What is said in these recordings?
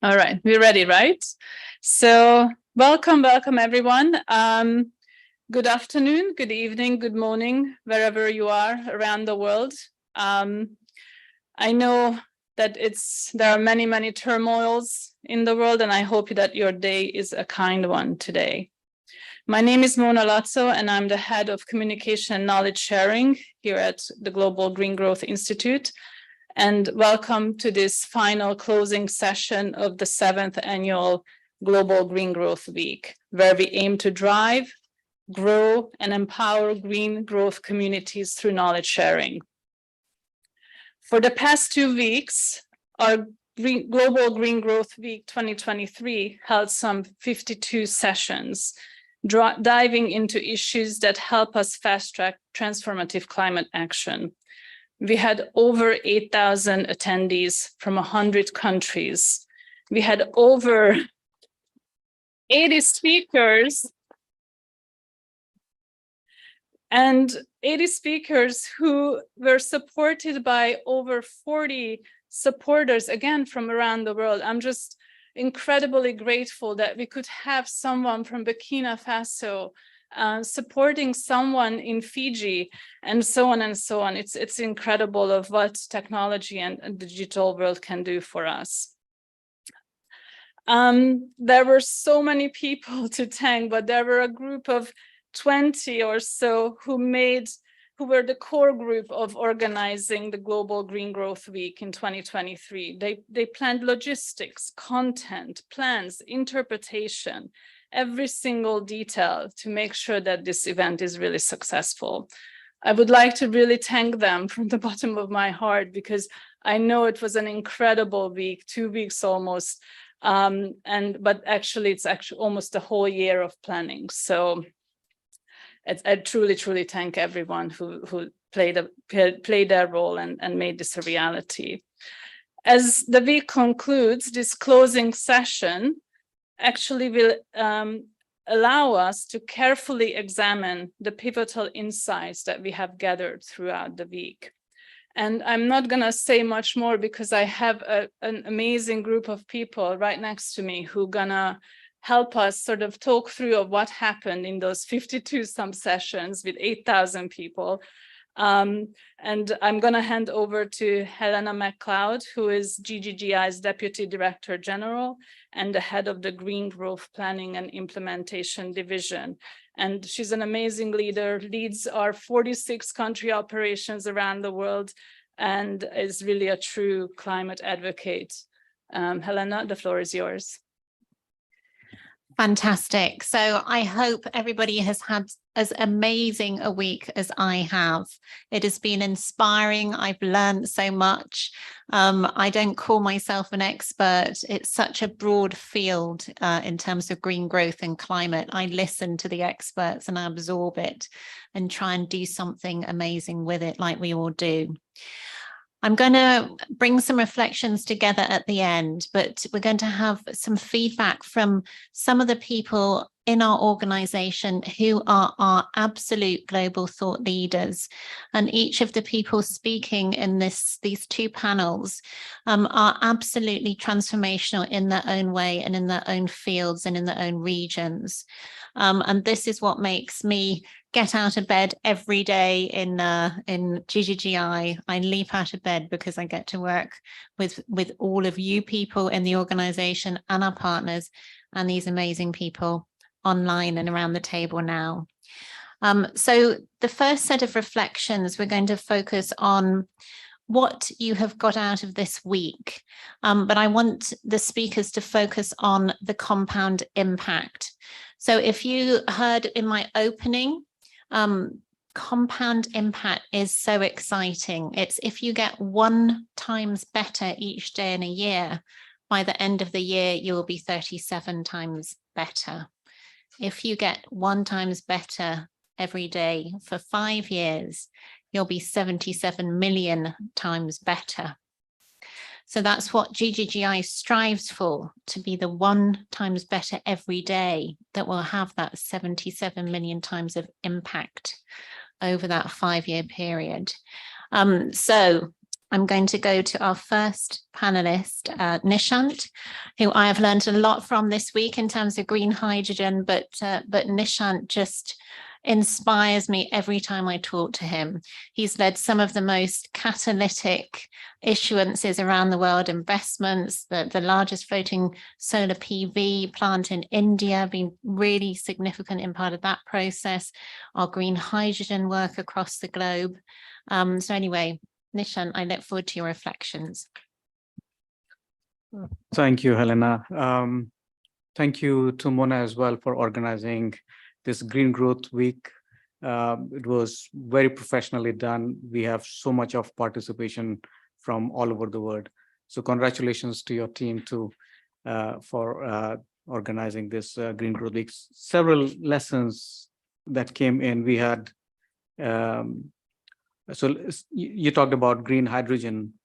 All right, we're ready, right? So welcome everyone. Good afternoon, good evening, good morning, wherever you are around the world. I know that there are many turmoils in the world, and I hope that your day is a kind one today. My name is Mona Lazzo, and I'm the head of communication and knowledge sharing here at the Global Green Growth Institute. And welcome to this final closing session of the 7th annual Global Green Growth Week, where we aim to drive, grow, and empower green growth communities through knowledge sharing. For the past 2 weeks, our Global Green Growth Week 2023 held some 52 sessions, diving into issues that help us fast-track transformative climate action. We had over 8,000 attendees from 100 countries. We had over 80 speakers and 80 speakers who were supported by over 40 supporters, again, from around the world. I'm just incredibly grateful that we could have someone from Burkina Faso supporting someone in Fiji, and so on and so on. It's incredible of what technology and the digital world can do for us. There were so many people to thank, but there were a group of 20 or so who were the core group of organizing the Global Green Growth Week in 2023. They planned logistics, content, plans, interpretation, every single detail to make sure that this event is really successful. I would like to really thank them from the bottom of my heart, because I know it was an incredible week, 2 weeks almost, but actually it's almost a whole year of planning. So I truly thank everyone who played their role and made this a reality. As the week concludes, this closing session actually will allow us to carefully examine the pivotal insights that we have gathered throughout the week. And I'm not going to say much more, because I have an amazing group of people right next to me who are going to help us sort of talk through of what happened in those 52 some sessions with 8,000 people. And I'm going to hand over to Helena McLeod, who is GGGI's Deputy Director General and the head of the Green Growth Planning and Implementation Division. And she's an amazing leader, leads our 46 country operations around the world, and is really a true climate advocate. Helena, the floor is yours. Fantastic. So I hope everybody has had as amazing a week as I have. It has been inspiring. I've learned so much. I don't call myself an expert. It's such a broad field in terms of green growth and climate. I listen to the experts and I absorb it and try and do something amazing with it, like we all do. I'm going to bring some reflections together at the end, but we're going to have some feedback from some of the people in our organization who are our absolute global thought leaders. And each of the people speaking in these two panels are absolutely transformational in their own way and in their own fields and in their own regions. And this is what makes me get out of bed every day in GGGI. I leap out of bed because I get to work with all of you people in the organization and our partners and these amazing people online and around the table now. So the first set of reflections, we're going to focus on what you have got out of this week. But I want the speakers to focus on the compound impact. So if you heard in my opening, compound impact is so exciting. It's if you get 1 times better each day in a year, by the end of the year, you will be 37 times better. If you get 1 times better every day for 5 years, you'll be 77 million times better. So that's what GGGI strives for, to be the 1 times better every day that will have that 77 million times of impact over that 5-year period. So I'm going to go to our first panelist, Nishant, who I have learned a lot from this week in terms of green hydrogen, but Nishant just inspires me every time I talk to him. He's led some of the most catalytic issuances around the world, investments, the largest floating solar PV plant in India, been really significant in part of that process, our green hydrogen work across the globe. So anyway, Nishant, I look forward to your reflections. Thank you, Helena. Thank you to Mona as well for organizing this Green Growth Week. It was very professionally done. We have so much of participation from all over the world. So congratulations to your team too for organizing this Green Growth Week. Several lessons that came in. We had, so you talked about green hydrogen.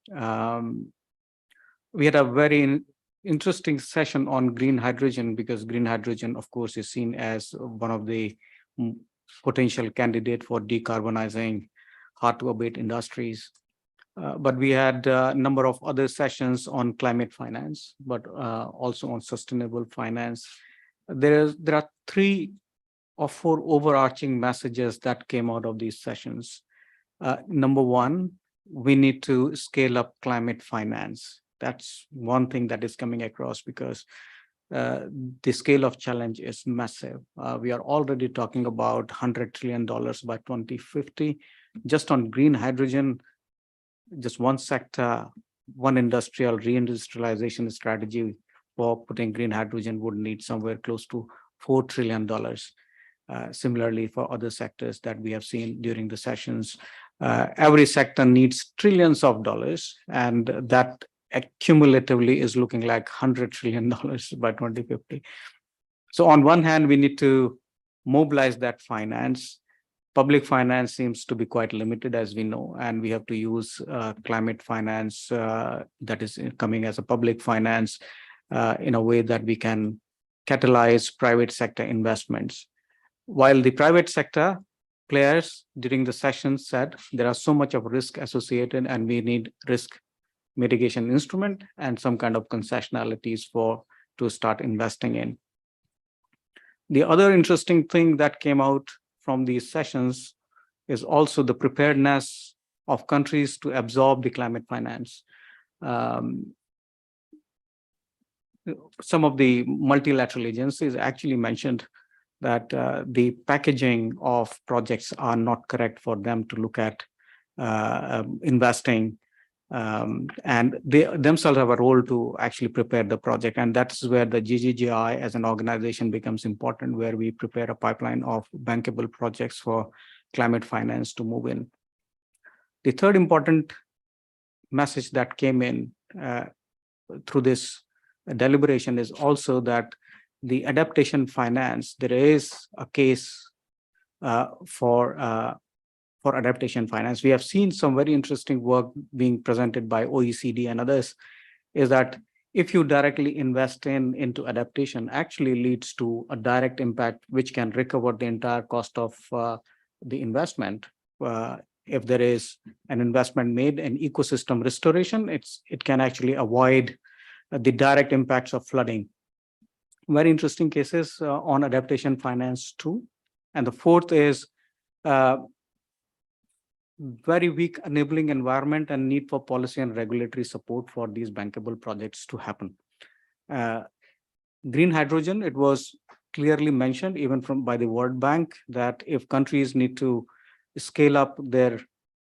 We had a very interesting session on green hydrogen because green hydrogen, of course, is seen as one of the potential candidate for decarbonizing hard to abate industries. But we had a number of other sessions on climate finance, but also on sustainable finance. There are 3 or 4 overarching messages that came out of these sessions. Number 1, we need to scale up climate finance. That's one thing that is coming across because the scale of challenge is massive. We are already talking about $100 trillion by 2050. Just on green hydrogen, just one sector, one industrial reindustrialization strategy for putting green hydrogen would need somewhere close to $4 trillion. Similarly, for other sectors that we have seen during the sessions, every sector needs trillions of dollars, and that accumulatively is looking like $100 trillion by 2050. So on one hand, we need to mobilize that finance. Public finance seems to be quite limited, as we know, and we have to use climate finance that is coming as a public finance in a way that we can catalyze private sector investments. While the private sector players during the session said there are so much of risk associated and we need risk mitigation instrument and some kind of concessionalities to start investing in. The other interesting thing that came out from these sessions is also the preparedness of countries to absorb the climate finance. Some of the multilateral agencies actually mentioned that the packaging of projects are not correct for them to look at investing. And they themselves have a role to actually prepare the project. And that's where the GGGI as an organization becomes important, where we prepare a pipeline of bankable projects for climate finance to move in. The third important message that came in through this deliberation is also that the adaptation finance, there is a case for adaptation finance. We have seen some very interesting work being presented by OECD and others, is that if you directly invest into adaptation, actually leads to a direct impact, which can recover the entire cost of the investment. If there is an investment made in ecosystem restoration, it can actually avoid the direct impacts of flooding. Very interesting cases on adaptation finance too. And the fourth is very weak enabling environment and need for policy and regulatory support for these bankable projects to happen. Green hydrogen, it was clearly mentioned even by the World Bank that if countries need to scale up their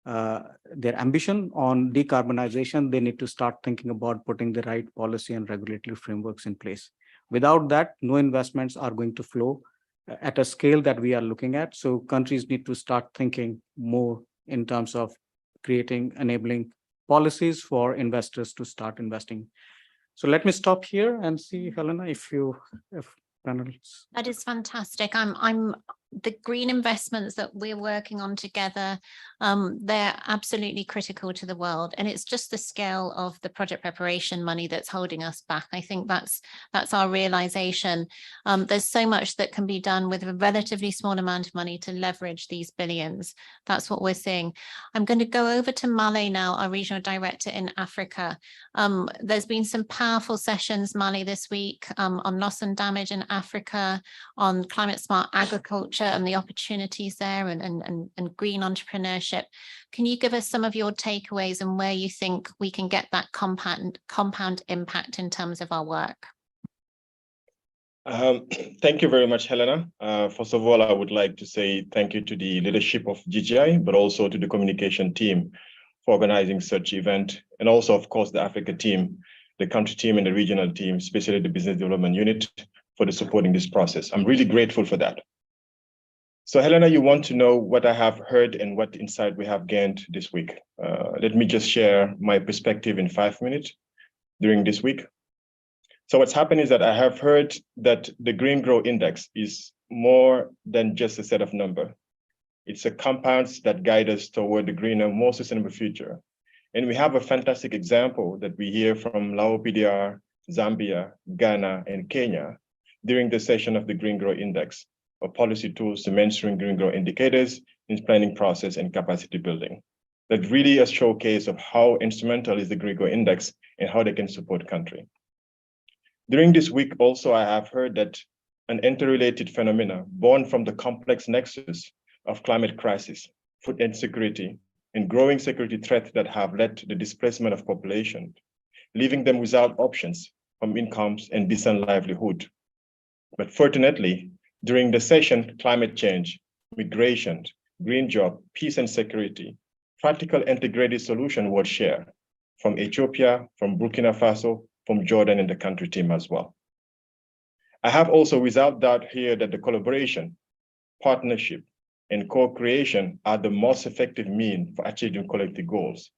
ambition on decarbonization, they need to start thinking about putting the right policy and regulatory frameworks in place. Without that, no investments are going to flow at a scale that we are looking at. So countries need to start thinking more in terms of creating enabling policies for investors to start investing. So let me stop here and see, Helena, if panelists. That is fantastic. I'm the green investments that we're working on together, they're absolutely critical to the world. And it's just the scale of the project preparation money that's holding us back. I think that's our realization. There's so much that can be done with a relatively small amount of money to leverage these billions. That's what we're seeing. I'm going to go over to Male now, our regional director in Africa. There's been some powerful sessions, Male, this week on loss and damage in Africa, on climate smart agriculture and the opportunities there, and green entrepreneurship. Can you give us some of your takeaways and where you think we can get that compound impact in terms of our work? Thank you very much, Helena. First of all, I would like to say thank you to the leadership of GGI, but also to the communication team for organizing such event, and also, of course, the Africa team, the country team and the regional team, especially the business development unit, for the supporting this process. I'm really grateful for that. So Helena, you want to know what I have heard and what insight we have gained this week. Let me just share my perspective in 5 minutes during this week. So what's happened is that I have heard that the Green Growth Index is more than just a set of numbers. It's a compounds that guide us toward the greener, more sustainable future. And we have a fantastic example that we hear from Lao PDR, Zambia, Ghana, and Kenya during the session of the Green Growth Index, or policy tools to mainstream green growth indicators in planning process and capacity building. That really a showcase of how instrumental is the Green Growth Index and how they can support country. During this week also, I have heard that an interrelated phenomena born from the complex nexus of climate crisis, food insecurity, and growing security threats that have led to the displacement of population, leaving them without options from incomes and decent livelihood. But fortunately, during the session, climate change, migration, green job, peace and security, practical integrated solution was shared from Ethiopia, from Burkina Faso, from Jordan and the country team as well. I have also without doubt here that the collaboration, partnership, and co-creation are the most effective means for achieving collective goals.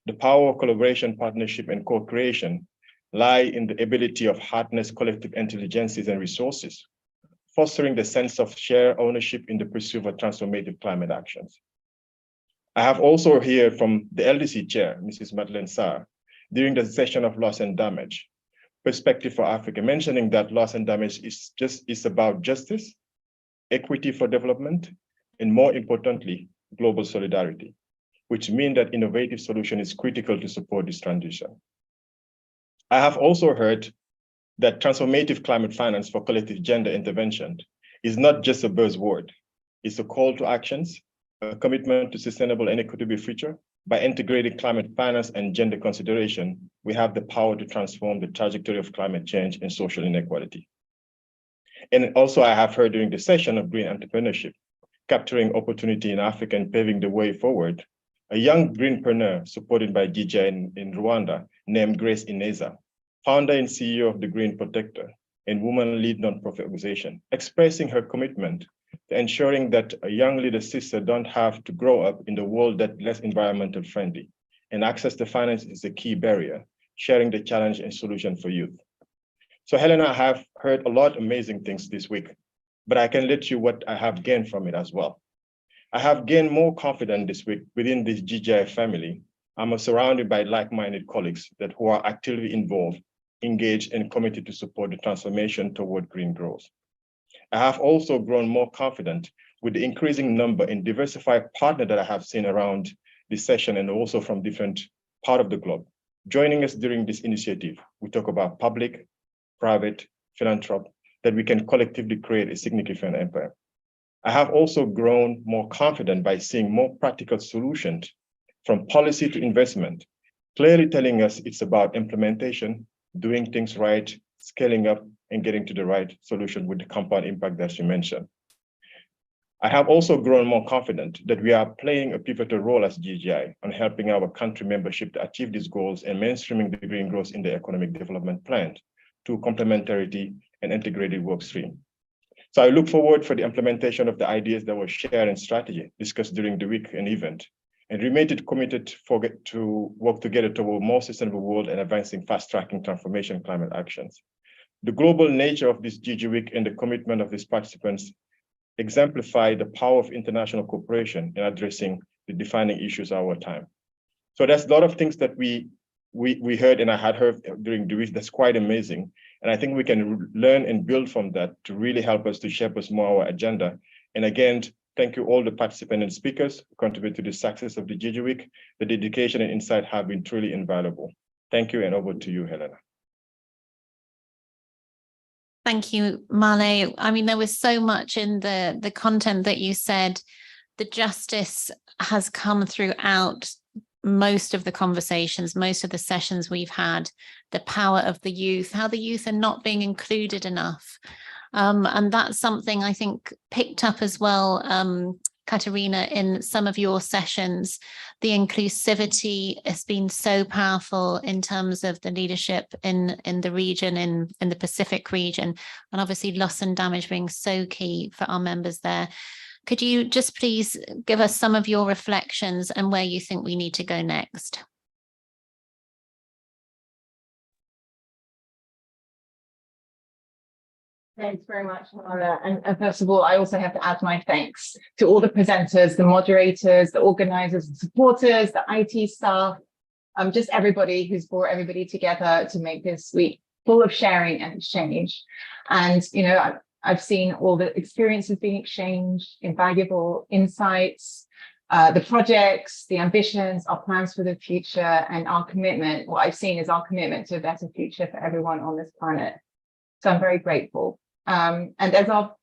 The power of collaboration, partnership, and co-creation lie in the ability of harness collective intelligences and resources, fostering the sense of shared ownership in the pursuit of transformative climate actions. I have also heard from the LDC chair, Mrs. Madeleine Sarr, during the session of loss and damage, perspective for Africa, mentioning that loss and damage is about justice, equity for development, and more importantly, global solidarity, which means that innovative solution is critical to support this transition. I have also heard that transformative climate finance for collective gender intervention is not just a buzzword. It's a call to actions, a commitment to sustainable and equitable future. By integrating climate finance and gender consideration, we have the power to transform the trajectory of climate change and social inequality. And also I have heard during the session of green entrepreneurship, capturing opportunity in Africa and paving the way forward, a young greenpreneur supported by GGI in Rwanda named Grace Ineza, founder and CEO of the Green Protector and woman-led nonprofit organization, expressing her commitment to ensuring that a young leader sister don't have to grow up in the world that's less environmental friendly, and access to finance is a key barrier, sharing the challenge and solution for youth. So Helena, I have heard a lot of amazing things this week, but I can let you what I have gained from it as well. I have gained more confidence this week within this GGI family. I'm surrounded by like-minded colleagues who are actively involved, engaged, and committed to support the transformation toward green growth. I have also grown more confident with the increasing number and diversified partners that I have seen around this session and also from different parts of the globe. Joining us during this initiative, we talk about public, private, philanthropy, that we can collectively create a significant impact. I have also grown more confident by seeing more practical solutions from policy to investment, clearly telling us it's about implementation, doing things right, scaling up, and getting to the right solution with the compound impact that you mentioned. I have also grown more confident that we are playing a pivotal role as GGI on helping our country membership to achieve these goals and mainstreaming the green growth in the economic development plan to complementarity and integrated work stream. So I look forward for the implementation of the ideas that were shared in strategy discussed during the week and event, and remain committed to work together toward a more sustainable world and advancing fast-tracking transformation climate actions. The global nature of this GG Week and the commitment of these participants exemplify the power of international cooperation in addressing the defining issues of our time. So there's a lot of things that we heard, and I had heard during the week, that's quite amazing. And I think we can learn and build from that to really help us to shape us more our agenda. And again, thank you all the participants and speakers who contribute to the success of the GG Week. The dedication and insight have been truly invaluable. Thank you, and over to you, Helena. Thank you, Male. I mean, there was so much in the content that you said. The justice has come throughout most of the conversations, most of the sessions we've had, the power of the youth, how the youth are not being included enough. And that's something I think picked up as well, Katerina, in some of your sessions. The inclusivity has been so powerful in terms of the leadership in the region, in the Pacific region, and obviously loss and damage being so key for our members there. Could you just please give us some of your reflections and where you think we need to go next? Thanks very much, Helena. And first of all, I also have to add my thanks to all the presenters, the moderators, the organizers, the supporters, the IT staff, just everybody who's brought everybody together to make this week full of sharing and exchange. And, you know, I've seen all the experiences being exchanged, invaluable insights, the projects, the ambitions, our plans for the future, and our commitment. What I've seen is our commitment to a better future for everyone on this planet. So I'm very grateful. And as our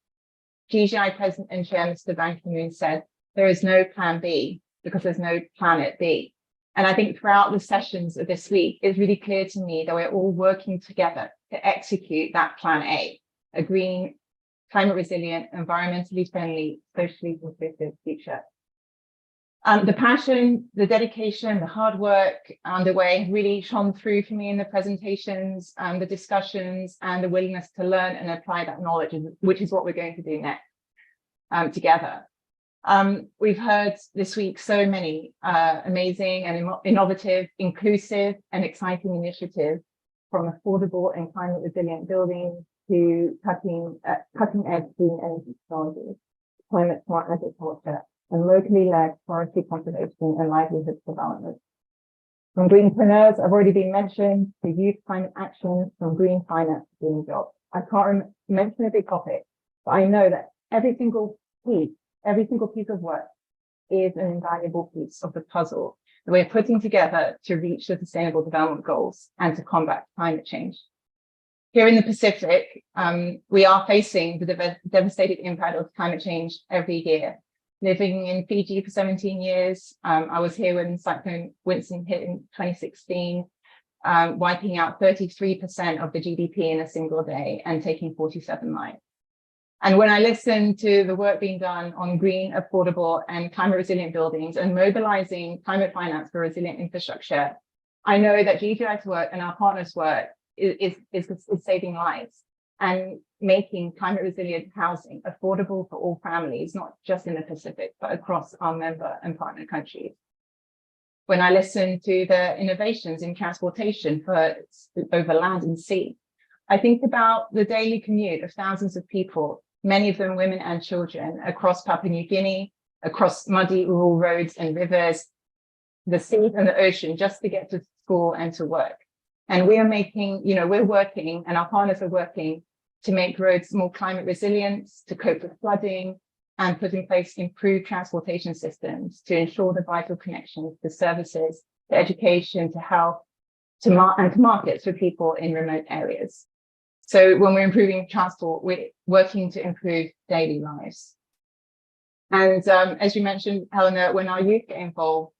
GGI President and Chair, Mr. Ban Ki-moon, said, there is no plan B because there's no planet B. And I think throughout the sessions of this week, it's really clear to me that we're all working together to execute that plan A, a green, climate resilient, environmentally friendly, socially inclusive future. The passion, the dedication, the hard work underway really shone through for me in the presentations, the discussions, and the willingness to learn and apply that knowledge, which is what we're going to do next together. We've heard this week so many amazing and innovative, inclusive, and exciting initiatives, from affordable and climate resilient buildings to cutting edge green energy technology, climate smart agriculture, and locally led forestry conservation and livelihood development. From greenpreneurs, I've already been mentioned, to youth climate action, from green finance to green jobs. I can't mention every topic, but I know that every single piece of work is an invaluable piece of the puzzle that we're putting together to reach the Sustainable Development Goals and to combat climate change. Here in the Pacific, we are facing the devastating impact of climate change every year. Living in Fiji for 17 years, I was here when Cyclone Winston hit in 2016, wiping out 33% of the GDP in a single day and taking 47 lives. And when I listen to the work being done on green, affordable, and climate resilient buildings and mobilizing climate finance for resilient infrastructure, I know that GGI's work and our partners' work is saving lives and making climate resilient housing affordable for all families, not just in the Pacific, but across our member and partner countries. When I listen to the innovations in transportation for over land and sea, I think about the daily commute of thousands of people, many of them women and children, across Papua New Guinea, across muddy rural roads and rivers, the sea and the ocean, just to get to school and to work. And we are making, we're working, and our partners are working to make roads more climate resilient, to cope with flooding, and put in place improved transportation systems to ensure the vital connections to services, to education, to health, to markets for people in remote areas. So when we're improving transport, we're working to improve daily lives. And as you mentioned, Helena, when our youth get involved,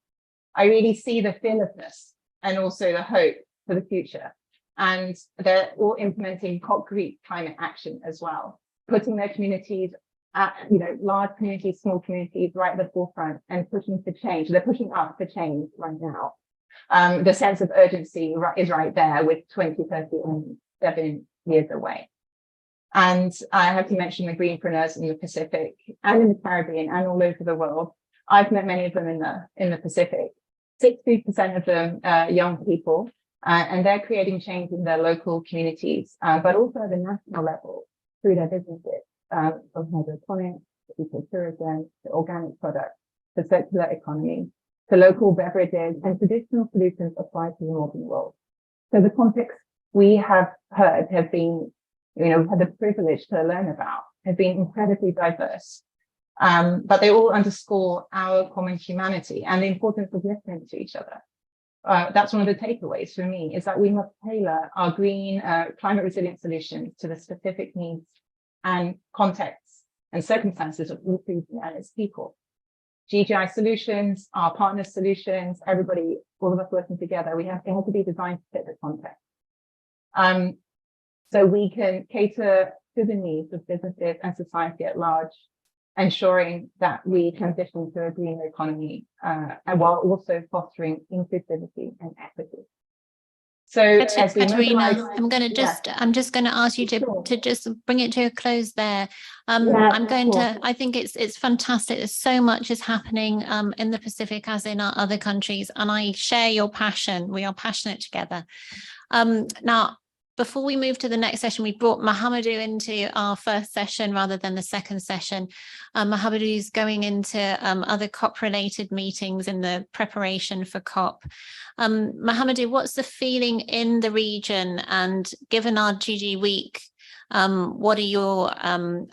I really see the fearlessness and also the hope for the future. And they're all implementing concrete climate action as well, putting their communities at, large communities, small communities right at the forefront and pushing for change. They're pushing us for change right now. The sense of urgency is right there with 2030 and 7 years away. And I have to mention the greenpreneurs in the Pacific and in the Caribbean and all over the world. I've met many of them in the Pacific. 60% of them are young people, and they're creating change in their local communities, but also at the national level through their businesses, from hydroponics to ecotourism, to organic products, to circular economy, to local beverages and traditional solutions applied to the modern world. So the context we have heard have been, had the privilege to learn about, have been incredibly diverse. But they all underscore our common humanity and the importance of listening to each other. That's one of the takeaways for me, is that we must tailor our green climate resilient solutions to the specific needs and contexts and circumstances of each region and its people. GGI solutions, our partner solutions, everybody, all of us working together, it has to be designed to fit the context. So we can cater to the needs of businesses and society at large, ensuring that we transition to a greener economy, and while also fostering inclusivity and equity. So as we Katerina, mobilize, I'm just going to ask you Sure. to just bring it to a close there. Yeah, I'm going sure. to, I think it's fantastic. There's so much is happening in the Pacific as in our other countries, and I share your passion. We are passionate together. Now, before we move to the next session, we brought Mahamadou into our first session rather than the second session. Mahamadou is going into other COP-related meetings in the preparation for COP. Mahamadou, what's the feeling in the region? And given our GG Week, what are your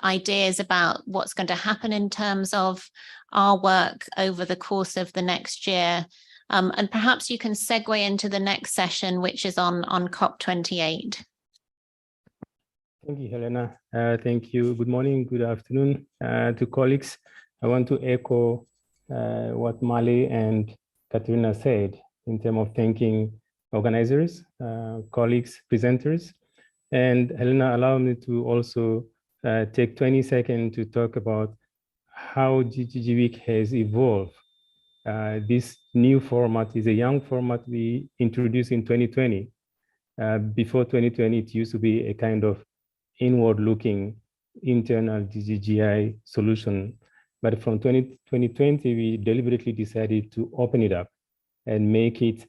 ideas about what's going to happen in terms of our work over the course of the next year? And perhaps you can segue into the next session, which is on COP28. Thank you, Helena. Thank you. Good morning, good afternoon to colleagues. I want to echo what Mali and Katerina said in terms of thanking organizers, colleagues, presenters. And Helena, allow me to also take 20 seconds to talk about how GG Week has evolved. This new format is a young format we introduced in 2020. Before 2020, it used to be a kind of inward-looking internal GGI solution. But from 2020, we deliberately decided to open it up and make it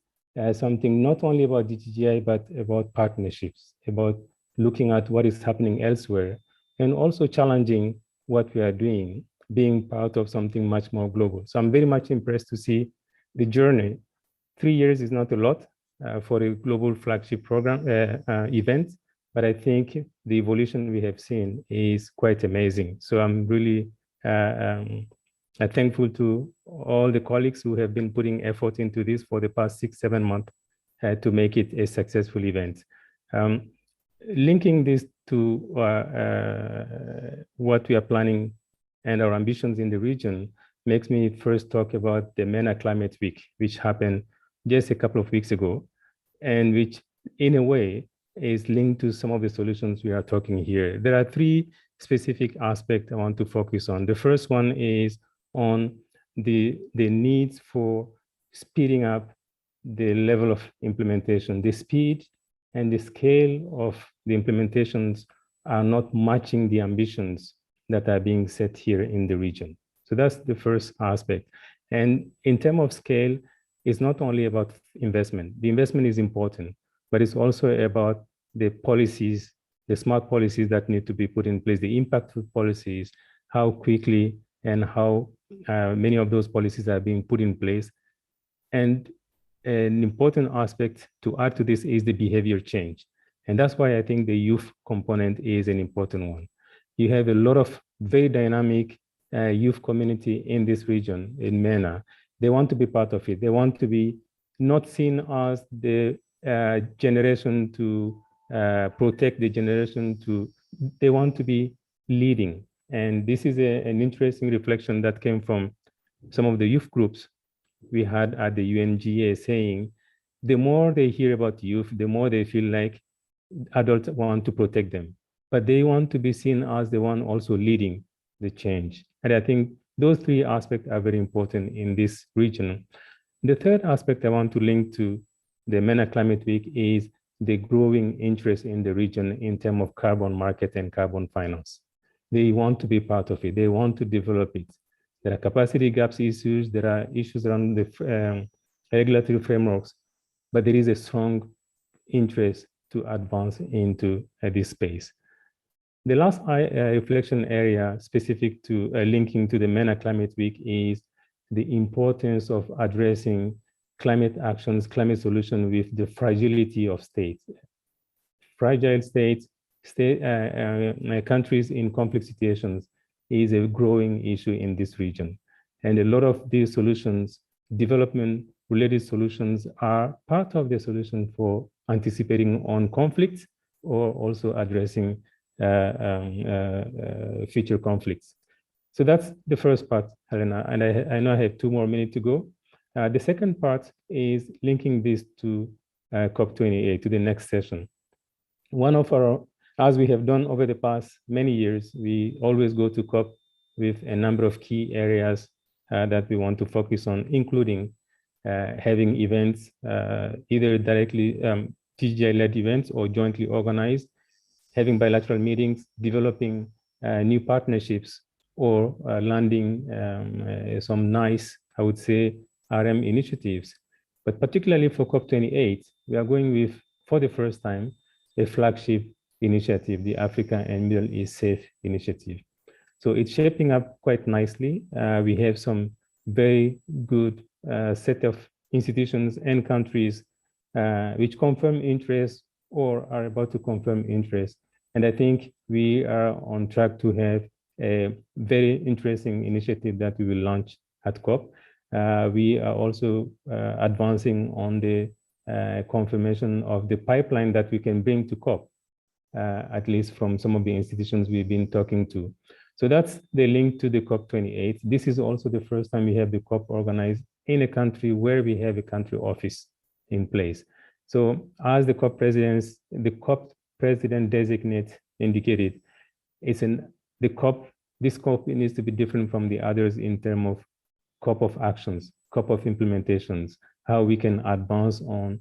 something not only about GGI, but about partnerships, about looking at what is happening elsewhere, and also challenging what we are doing, being part of something much more global. So I'm very much impressed to see the journey. 3 years is not a lot for a global flagship program event, but I think the evolution we have seen is quite amazing. So I'm really thankful to all the colleagues who have been putting effort into this for the past 6-7 months to make it a successful event. Linking this to what we are planning and our ambitions in the region makes me first talk about the MENA Climate Week, which happened just a couple of weeks ago, and which in a way is linked to some of the solutions we are talking here. There are 3 specific aspects I want to focus on. The first one is on the needs for speeding up the level of implementation. The speed and the scale of the implementations are not matching the ambitions that are being set here in the region. So that's the first aspect. And in terms of scale, it's not only about investment. The investment is important, but it's also about the policies, the smart policies that need to be put in place, the impactful policies, how quickly and how many of those policies are being put in place. And an important aspect to add to this is the behavior change. And that's why I think the youth component is an important one. You have a lot of very dynamic youth community in this region, in MENA. They want to be part of it. They want to be not seen as the generation to protect the generation to, they want to be leading. And this is an interesting reflection that came from some of the youth groups we had at the UNGA, saying the more they hear about youth, the more they feel like adults want to protect them, but they want to be seen as the one also leading the change. And I think those 3 aspects are very important in this region. The third aspect I want to link to the MENA Climate Week is the growing interest in the region in terms of carbon market and carbon finance. They want to be part of it. They want to develop it. There are capacity gaps issues. There are issues around the regulatory frameworks, but there is a strong interest to advance into this space. The last reflection area specific to linking to the MENA Climate Week is the importance of addressing climate actions, climate solution with the fragility of states. Fragile states, countries in conflict situations is a growing issue in this region. And a lot of these solutions, development-related solutions, are part of the solution for anticipating on conflicts or also addressing future conflicts. So that's the first part, Helena, and I know I have 2 more minutes to go. The second part is linking this to COP28, to the next session. One of our, as we have done over the past many years, we always go to COP with a number of key areas that we want to focus on, including having events, either directly TGI-led events or jointly organized, having bilateral meetings, developing new partnerships, or landing some nice, I would say, RM initiatives. But particularly for COP28, we are going with, for the first time, a flagship initiative, the Africa and Middle East Safe Initiative. So it's shaping up quite nicely. We have some very good set of institutions and countries which confirm interest or are about to confirm interest. And I think we are on track to have a very interesting initiative that we will launch at COP. We are also advancing on the confirmation of the pipeline that we can bring to COP, at least from some of the institutions we've been talking to. So that's the link to the COP28. This is also the first time we have the COP organized in a country where we have a country office in place. So as the COP president designate indicated, it's this COP needs to be different from the others in terms of COP of actions, COP of implementations, how we can advance on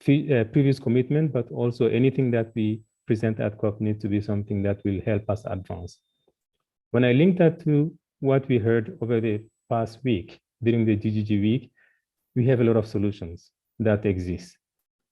previous commitment, but also anything that we present at COP needs to be something that will help us advance. When I link that to what we heard over the past week, during the GGG week, we have a lot of solutions that exist.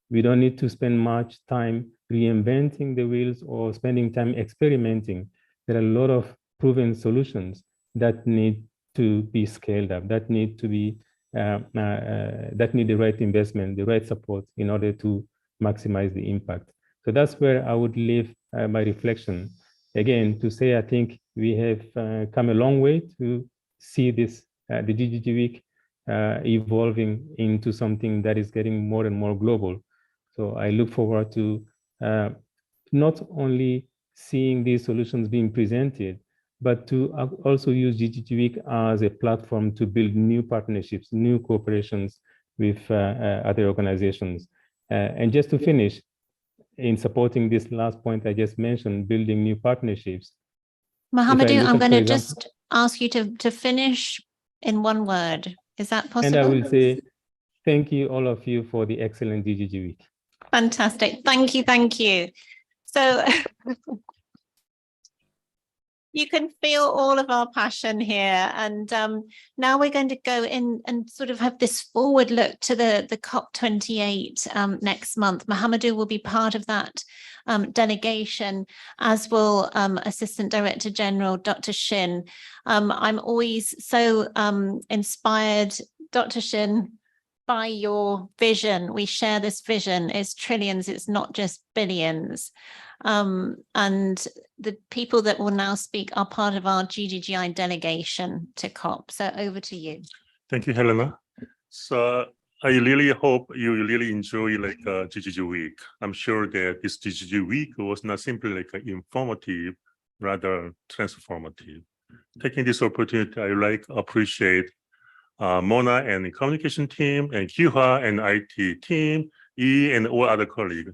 We don't need to spend much time reinventing the wheels or spending time experimenting. There are a lot of proven solutions that need to be scaled up, that need to be that need the right investment, the right support in order to maximize the impact. So that's where I would leave my reflection. Again, to say I think we have come a long way to see this, the GGG week evolving into something that is getting more and more global. So I look forward to not only seeing these solutions being presented, but to also use GGG Week as a platform to build new partnerships, new cooperations with other organizations. And just to finish, in supporting this last point I just mentioned, building new partnerships. Mohamedou, I'm going to just ask you to finish in one word. Is that possible? And I will say, thank you, all of you, for the excellent GGG Week. Fantastic. Thank you. Thank you. So you can feel all of our passion here. And now we're going to go in and sort of have this forward look to the COP28 next month. Mohamedou will be part of that delegation, as will Assistant Director General, Dr. Shin. I'm always so inspired, Dr. Shin, by your vision. We share this vision. It's trillions, it's not just billions. And the people that will now speak are part of our GGGI delegation to COP. So over to you. Thank you, Helena. So I really hope you really enjoy GGG Week. I'm sure that this GGG Week was not simply informative, rather transformative. Taking this opportunity, I appreciate Mona and the communication team, and Kyuha and IT team, and all other colleagues.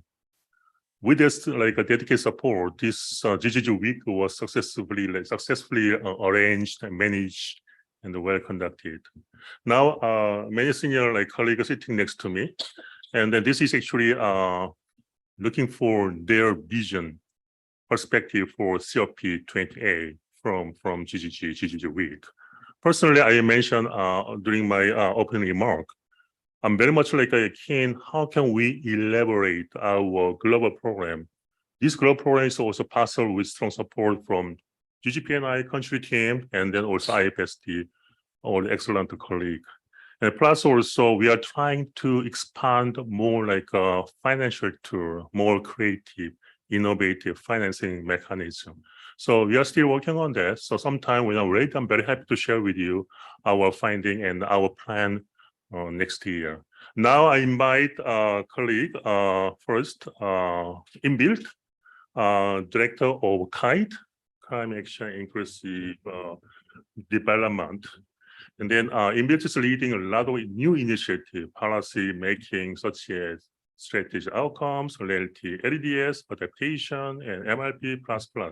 With this a dedicated support, this GGG Week was successfully arranged and managed and well conducted. Now, many senior colleagues are sitting next to me, and then this is actually looking for their vision, perspective for COP28 from GGG Week. Personally, I mentioned during my opening remark, I'm very much keen, how can we elaborate our global program This global program is also possible with strong support from GGPNI country team and then also IFSD, all excellent colleague. And plus also we are trying to expand more like a financial tool, more creative, innovative financing mechanism. So we are still working on that. So sometime when I'm ready, I'm very happy to share with you our finding and our plan next year. Now I invite colleague first, Inbuilt, Director of KITE, Climate Action Inclusive Development. And then Inbuilt is leading a lot of new initiative, policy making, such as strategic outcomes, related LDS, adaptation, and MLP++.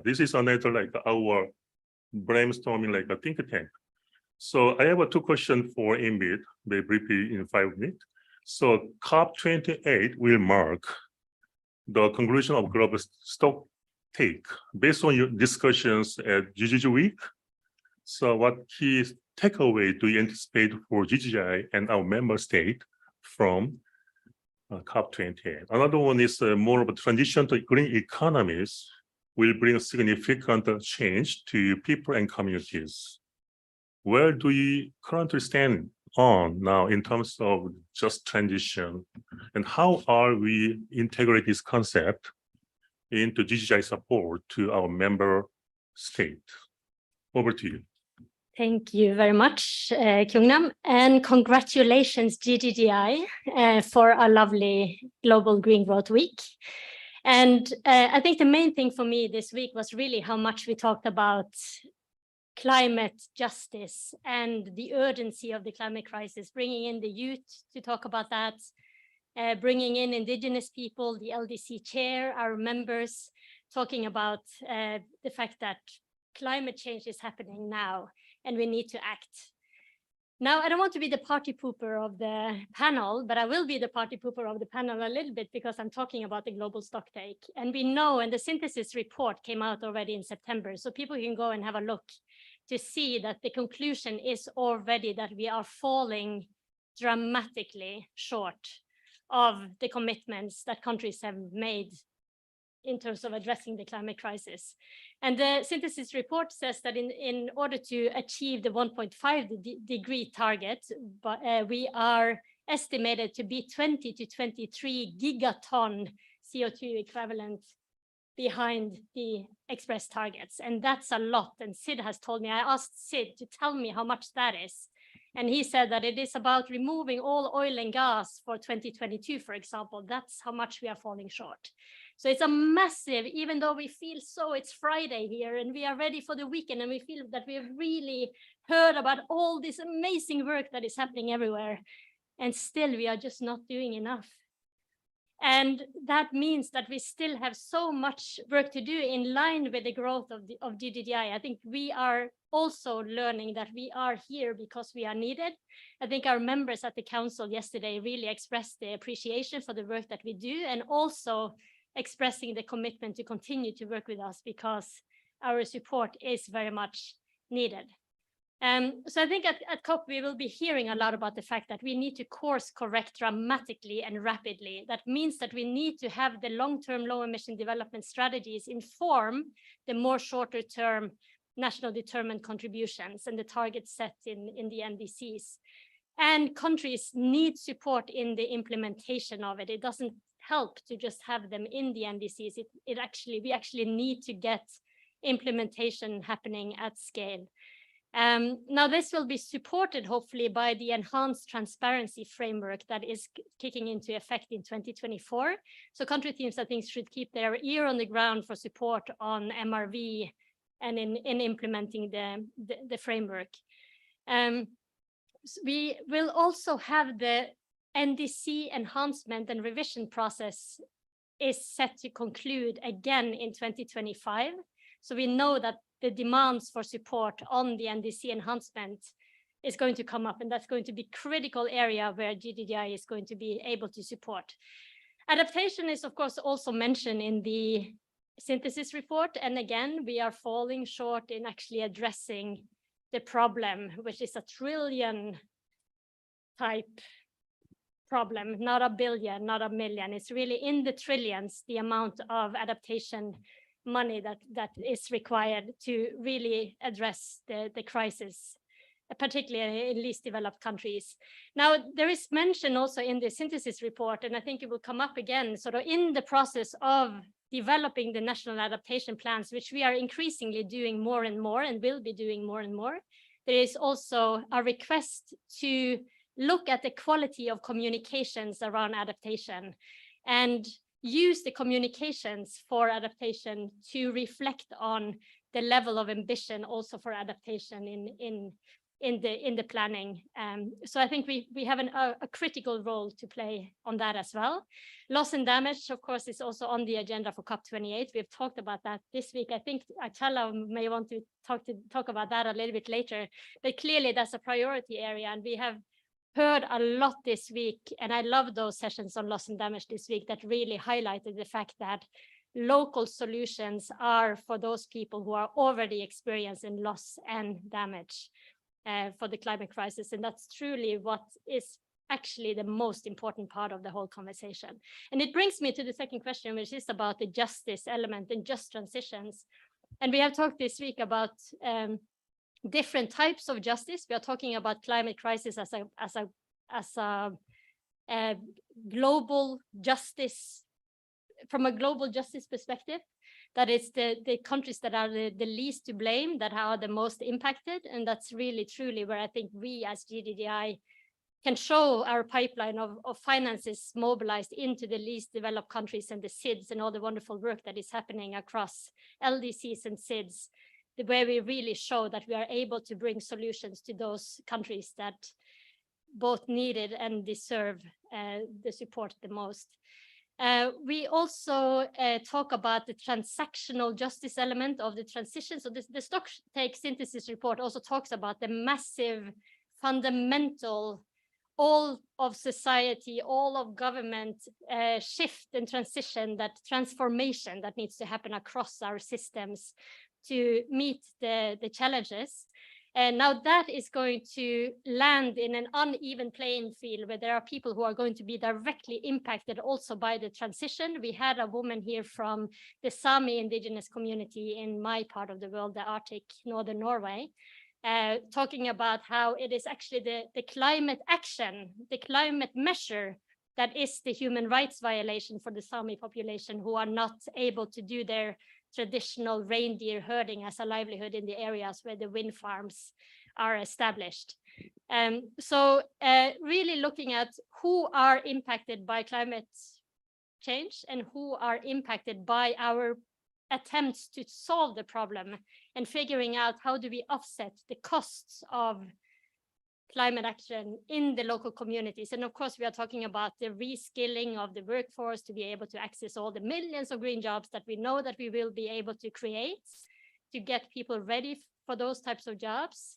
This is another like our brainstorming like a think tank. So I have two questions for Inbuilt, very briefly in 5 minutes. So COP28 will mark the conclusion of global stock take based on your discussions at GGG Week. So what key takeaway do you anticipate for GGI and our member state from COP28? Another one is more of a transition to green economies will bring significant change to people and communities. Where do you currently stand on now in terms of just transition, and how are we integrate this concept into GGI support to our member state? Over to you. Thank you very much, Kyungnam, and congratulations GGGI for a lovely Global Green Growth Week. And I think the main thing for me this week was really how much we talked about climate justice and the urgency of the climate crisis, bringing in the youth to talk about that, bringing in Indigenous people, the LDC chair, our members, talking about the fact that climate change is happening now and we need to act. Now, I don't want to be the party pooper of the panel, but I will be the party pooper of the panel a little bit because I'm talking about the global stock take. And we know, and the synthesis report came out already in September, so people can go and have a look to see that the conclusion is already that we are falling dramatically short of the commitments that countries have made in terms of addressing the climate crisis. And the synthesis report says that in order to achieve the 1.5 degree target, we are estimated to be 20 to 23 gigaton CO2 equivalent behind the express targets. And that's a lot. And Sid has told me, I asked Sid to tell me how much that is. And he said that it is about removing all oil and gas for 2022, for example. That's how much we are falling short. So it's a massive, even though we feel so, it's Friday here and we are ready for the weekend and we feel that we have really heard about all this amazing work that is happening everywhere. And still we are just not doing enough. And that means that we still have so much work to do in line with the growth of GGI. I think we are also learning that we are here because we are needed. I think our members at the council yesterday really expressed the appreciation for the work that we do, and also expressing the commitment to continue to work with us because our support is very much needed. So I think at COP, we will be hearing a lot about the fact that we need to course correct dramatically and rapidly. That means that we need to have the long-term low emission development strategies inform the more shorter term national determined contributions and the targets set in the NDCs. And countries need support in the implementation of it. It doesn't help to just have them in the NDCs. We actually need to get implementation happening at scale. Now, this will be supported, hopefully, by the enhanced transparency framework that is kicking into effect in 2024. So country teams, I think, should keep their ear on the ground for support on MRV and in implementing the framework. So we will also have the NDC enhancement and revision process is set to conclude again in 2025. So we know that the demands for support on the NDC enhancement is going to come up, and that's going to be a critical area where GGI is going to be able to support. Adaptation is, of course, also mentioned in the synthesis report. And again, we are falling short in actually addressing the problem, which is a trillion type problem, not a billion, not a million. It's really in the trillions, the amount of adaptation money that is required to really address the crisis, particularly in least developed countries. Now, there is mention also in the synthesis report, and I think it will come up again, sort of in the process of developing the national adaptation plans, which we are increasingly doing more and more and will be doing more and more. There is also a request to look at the quality of communications around adaptation and use the communications for adaptation to reflect on the level of ambition also for adaptation in the planning. So I think we have a critical role to play on that as well. Loss and damage, of course, is also on the agenda for COP28. We've talked about that this week. I think Achala may want to talk about that a little bit later, but clearly that's a priority area, and we have heard a lot this week, and I love those sessions on loss and damage this week that really highlighted the fact that local solutions are for those people who are already experiencing loss and damage for the climate crisis. And that's truly what is actually the most important part of the whole conversation. And it brings me to the second question, which is about the justice element and just transitions. And we have talked this week about different types of justice. We are talking about climate crisis as a global justice, from a global justice perspective, that it's the countries that are the least to blame that are the most impacted. And that's really truly where I think we as GDDI can show our pipeline of finances mobilized into the least developed countries and the SIDS and all the wonderful work that is happening across LDCs and SIDS, where we really show that we are able to bring solutions to those countries that both need it and deserve the support the most. We also talk about the transactional justice element of the transition. So the Stocktake synthesis report also talks about the massive fundamental, all of society, all of government shift and transition, that transformation that needs to happen across our systems to meet the challenges. And now that is going to land in an uneven playing field where there are people who are going to be directly impacted also by the transition. We had a woman here from the Sami indigenous community in my part of the world, the Arctic, Northern Norway, talking about how it is actually the climate action, the climate measure that is the human rights violation for the Sami population, who are not able to do their traditional reindeer herding as a livelihood in the areas where the wind farms are established. So really looking at who are impacted by climate change and who are impacted by our attempts to solve the problem, and figuring out how do we offset the costs of climate action in the local communities. And of course, we are talking about the reskilling of the workforce to be able to access all the millions of green jobs that we know that we will be able to create, to get people ready for those types of jobs,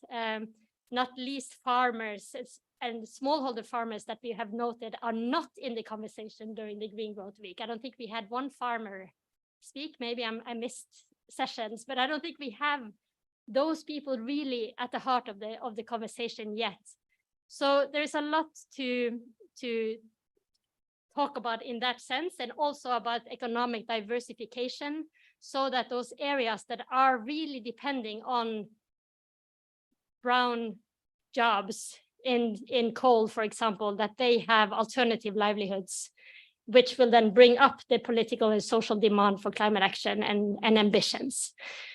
not least farmers and smallholder farmers that we have noted are not in the conversation during the Green Growth Week. I don't think we had one farmer speak. Maybe I missed sessions, but I don't think we have those people really at the heart of the conversation yet. So there's a lot to talk about in that sense, and also about economic diversification, so that those areas that are really depending on brown jobs in coal, for example, that they have alternative livelihoods, which will then bring up the political and social demand for climate action and ambitions.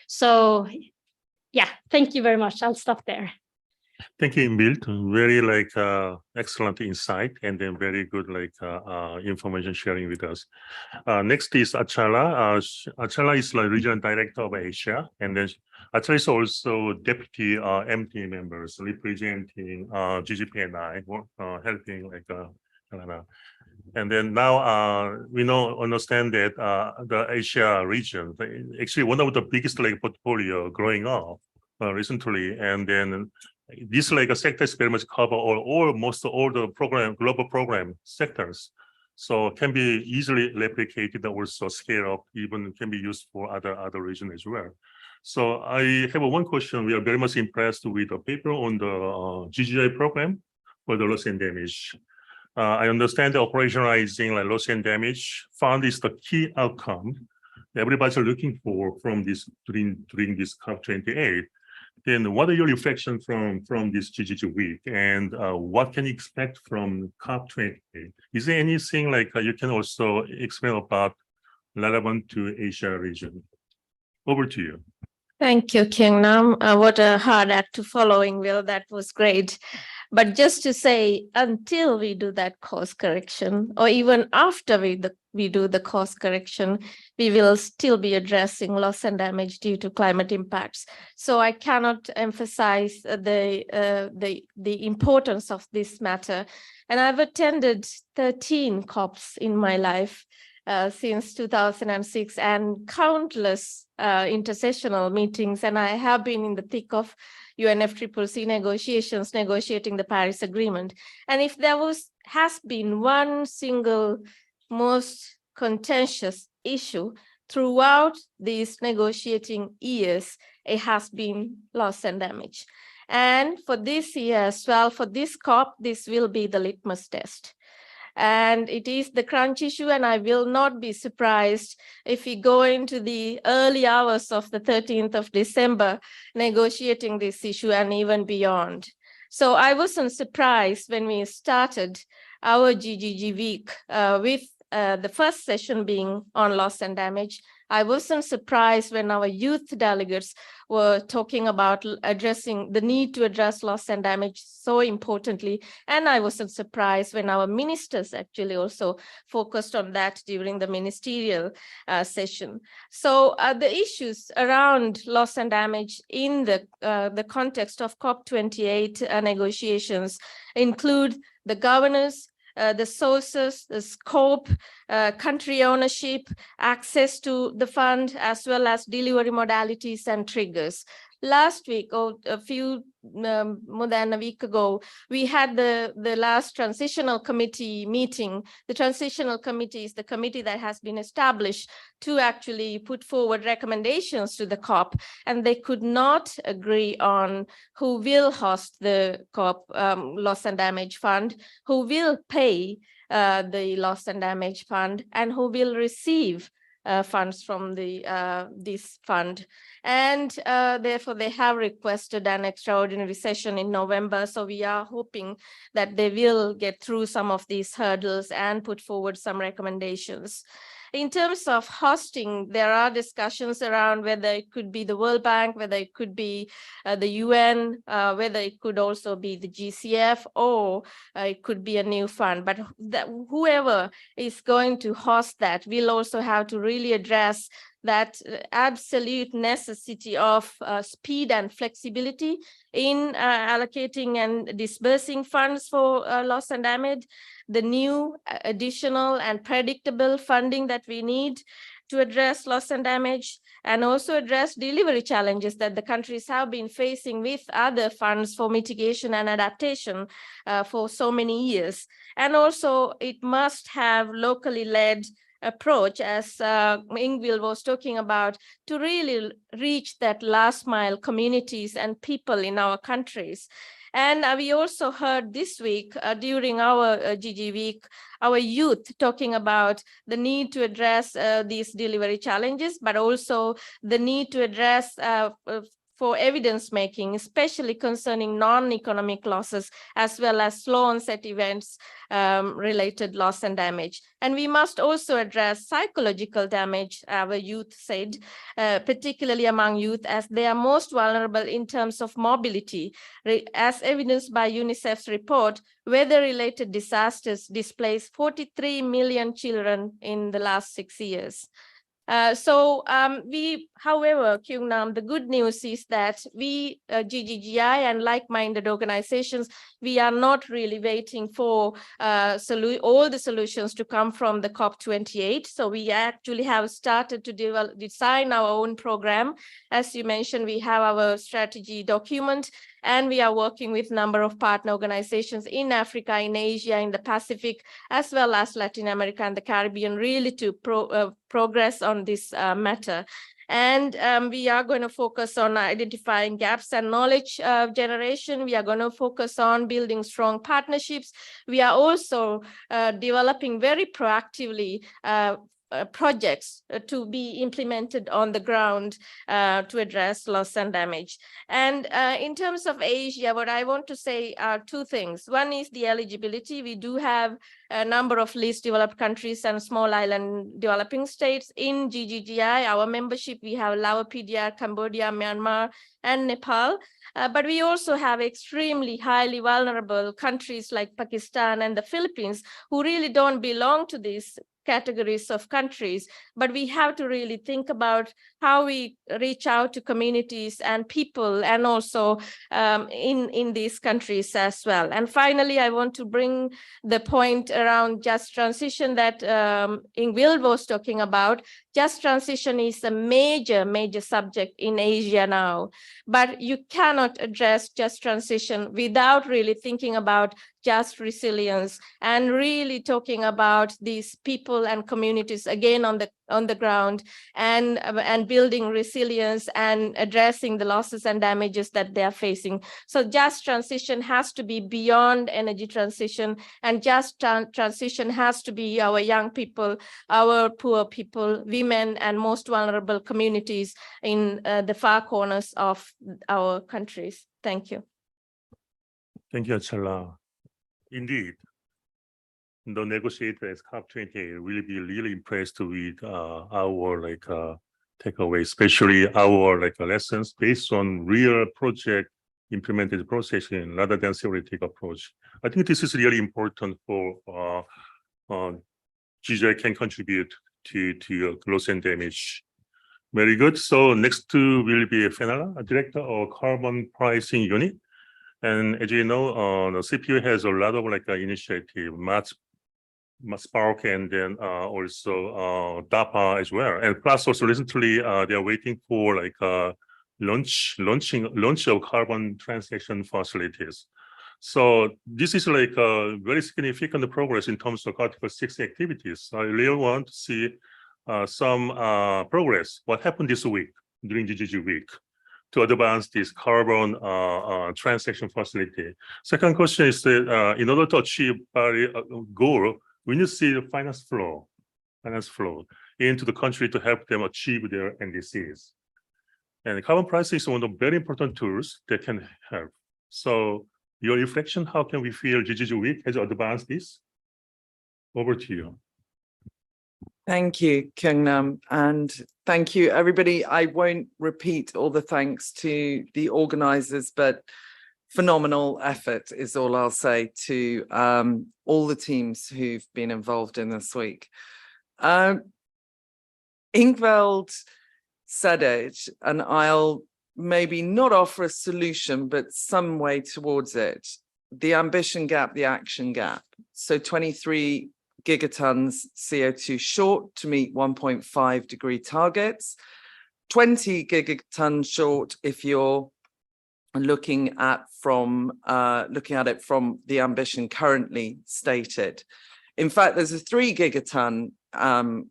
So yeah, thank you very much. I'll stop there. Thank you, Inbild. Very excellent insight, and then very good information sharing with us. Next is Achala. Achala is the regional director of Asia, and then Achala is also deputy MT members representing GGPNI, helping Helena. And then now we understand that the Asia region, actually one of the biggest portfolio growing up recently, and then this sectors very much cover almost all the global program sectors, so can be easily replicated, also scale up, even can be used for other regions as well. So I have one question. We are very much impressed with the paper on the GGI program for the loss and damage. I understand the operationalizing like loss and damage fund is the key outcome everybody's looking for from this during this COP28. Then what are your reflections from this GGG week, and what can you expect from COP28? Is there anything like you can also explain about relevant to Asia region? Over to you. Thank you, Kyung-nam. What a hard act to following, Will. That was great. But just to say, until we do that course correction, or even after we do the course correction, we will still be addressing loss and damage due to climate impacts. So I cannot emphasize the importance of this matter. And I've attended 13 COPs in my life since 2006 and countless intersessional meetings. And I have been in the thick of UNFCCC negotiations, negotiating the Paris Agreement. And if there has been one single most contentious issue throughout these negotiating years, it has been loss and damage. And for this year as well, for this COP, this will be the litmus test. And it is the crunch issue, and I will not be surprised if we go into the early hours of the 13th of December negotiating this issue and even beyond. So I wasn't surprised when we started our GGG week with the first session being on loss and damage. I wasn't surprised when our youth delegates were talking about addressing the need to address loss and damage so importantly. And I wasn't surprised when our ministers actually also focused on that during the ministerial session. So the issues around loss and damage in the context of COP28 negotiations include the governance, the sources, the scope, country ownership, access to the fund, as well as delivery modalities and triggers. Last week, or a few more than a week ago, we had the last transitional committee meeting. The transitional committee is the committee that has been established to actually put forward recommendations to the COP, and they could not agree on who will host the COP loss and damage fund, who will pay the loss and damage fund, and who will receive funds from this fund. And therefore, they have requested an extraordinary session in November. So we are hoping that they will get through some of these hurdles and put forward some recommendations. In terms of hosting, there are discussions around whether it could be the World Bank, whether it could be the UN, whether it could also be the GCF, or it could be a new fund. But whoever is going to host that will also have to really address that absolute necessity of speed and flexibility in allocating and disbursing funds for loss and damage, the new additional and predictable funding that we need to address loss and damage, and also address delivery challenges that the countries have been facing with other funds for mitigation and adaptation for so many years. And also it must have locally led approach, as Ingvild was talking about, to really reach that last mile communities and people in our countries. And we also heard this week during our GG week, our youth talking about the need to address these delivery challenges, but also the need to address for evidence making, especially concerning non-economic losses, as well as slow onset events related loss and damage. And we must also address psychological damage, our youth said, particularly among youth, as they are most vulnerable in terms of mobility. As evidenced by UNICEF's report, weather-related disasters displaced 43 million children in the last 6 years. However, Kyung-nam, the good news is that we, GGGI and like-minded organizations, we are not really waiting for all the solutions to come from the COP28. So we actually have started to design our own program. As you mentioned, we have our strategy document, and we are working with a number of partner organizations in Africa, in Asia, in the Pacific, as well as Latin America and the Caribbean, really to progress on this matter. And we are going to focus on identifying gaps and knowledge generation. We are going to focus on building strong partnerships. We are also developing very proactively projects to be implemented on the ground to address loss and damage. And in terms of Asia, what I want to say are two things. One is the eligibility. We do have a number of least developed countries and small island developing states in GGGI. Our membership, we have Laos, PDR, Cambodia, Myanmar, and Nepal. But we also have extremely highly vulnerable countries like Pakistan and the Philippines who really don't belong to these categories of countries, but we have to really think about how we reach out to communities and people, and also in these countries as well. And finally, I want to bring the point around just transition that Ingvild was talking about. Just transition is a major subject in Asia now, but you cannot address just transition without really thinking about just resilience and really talking about these people and communities again on the ground, and building resilience and addressing the losses and damages that they are facing. So just transition has to be beyond energy transition, and just transition has to be our young people, our poor people, women, and most vulnerable communities in the far corners of our countries. Thank you. Thank you, Achala. Indeed, the negotiators COP28 will be really impressed with our takeaway, especially our lessons based on real project implemented processing rather than theoretical approach. I think this is really important for GGI can contribute to loss and damage. Very good. So next will be Fenella, Director of Carbon Pricing Unit. And as you know, the CPU has a lot of initiative, Spark, and then also DAPA as well. And plus also recently, they are waiting for launch of carbon transaction facilities. So this is a very significant progress in terms of Article 6 activities. I really want to see some progress. What happened this week during GGG week to advance this carbon transaction facility? Second question is that in order to achieve Paris goal, we need to see the finance flow into the country to help them achieve their NDCs. And carbon pricing is one of the very important tools that can help. So your reflection, how can we feel GGG week has advanced this? Over to you. Thank you, Kyungnam, and thank you, everybody. I won't repeat all the thanks to the organisers, but phenomenal effort is all I'll say to all the teams who've been involved in this week. Ingvild said it, and I'll maybe not offer a solution, but some way towards it. The ambition gap, the action gap. So 23 gigatons CO2 short to meet 1.5 degree targets, 20 gigatons short if you're looking at it from the ambition currently stated. In fact, there's a 3 gigaton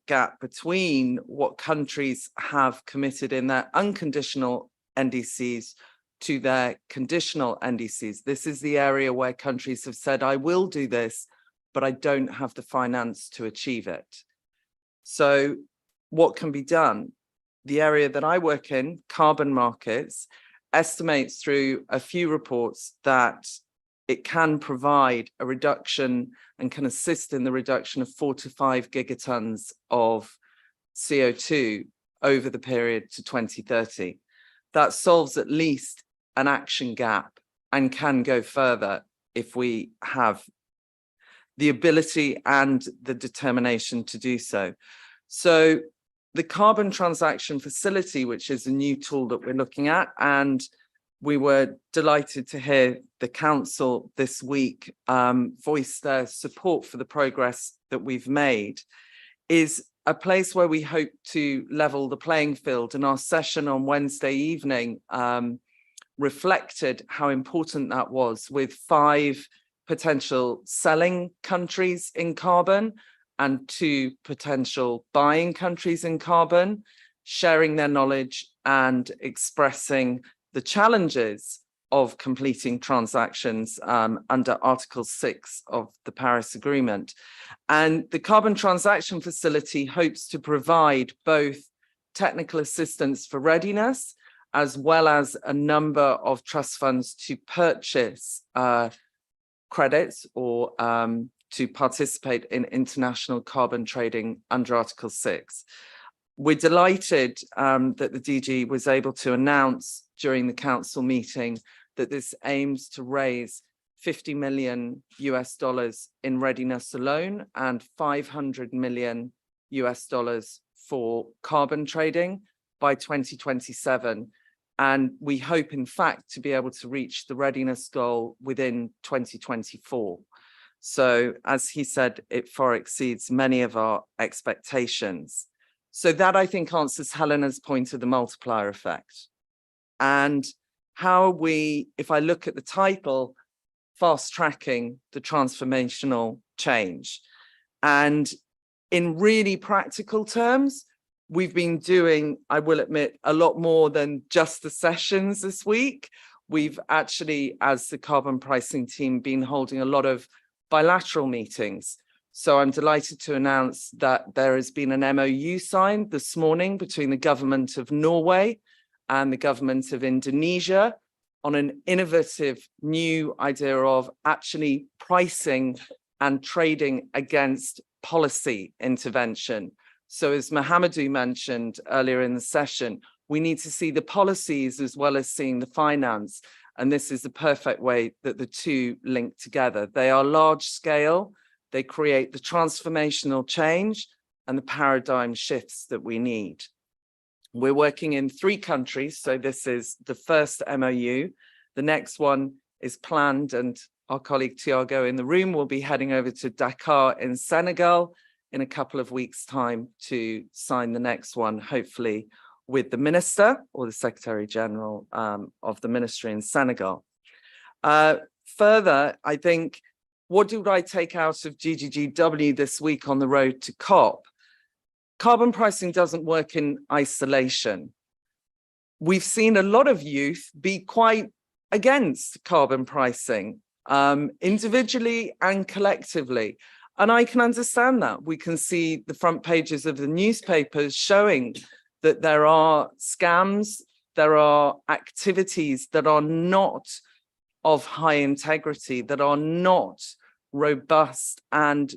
gap between what countries have committed in their unconditional NDCs to their conditional NDCs. This is the area where countries have said, I will do this, but I don't have the finance to achieve it. So what can be done? The area that I work in, carbon markets, estimates through a few reports that it can provide a reduction and can assist in the reduction of 4 to 5 gigatons of CO2 over the period to 2030. That solves at least an action gap and can go further if we have the ability and the determination to do so. So the carbon transaction facility, which is a new tool that we're looking at, and we were delighted to hear the council this week voice their support for the progress that we've made, is a place where we hope to level the playing field. And our session on Wednesday evening reflected how important that was, with 5 potential selling countries in carbon and 2 potential buying countries in carbon. sharing their knowledge and expressing the challenges of completing transactions under Article 6 of the Paris Agreement. And the Carbon Transaction Facility hopes to provide both technical assistance for readiness, as well as a number of trust funds to purchase credits or to participate in international carbon trading under Article 6. We're delighted that the DG was able to announce during the council meeting that this aims to raise $50 million in readiness alone and $500 million for carbon trading by 2027. And we hope, in fact, to be able to reach the readiness goal within 2024. So, as he said, it far exceeds many of our expectations. So that, I think, answers Helena's point of the multiplier effect. And how we, if I look at the title, fast tracking the transformational change. And in really practical terms, we've been doing, I will admit, a lot more than just the sessions this week. We've actually, as the carbon pricing team, been holding a lot of bilateral meetings. So I'm delighted to announce that there has been an MOU signed this morning between the government of Norway and the government of Indonesia on an innovative new idea of actually pricing and trading against policy intervention. So as Mahamadou mentioned earlier in the session, we need to see the policies as well as seeing the finance. And this is the perfect way that the two link together. They are large scale, they create the transformational change and the paradigm shifts that we need. We're working in 3 countries, so this is the first MOU. The next one is planned, and our colleague Tiago in the room will be heading over to Dakar in Senegal in a couple of weeks' time to sign the next one, hopefully with the Minister or the Secretary General of the Ministry in Senegal. Further, I think, what did I take out of GGGW this week on the road to COP? Carbon pricing doesn't work in isolation. We've seen a lot of youth be quite against carbon pricing, individually and collectively. And I can understand that. We can see the front pages of the newspapers showing that there are scams, there are activities that are not of high integrity, that are not robust and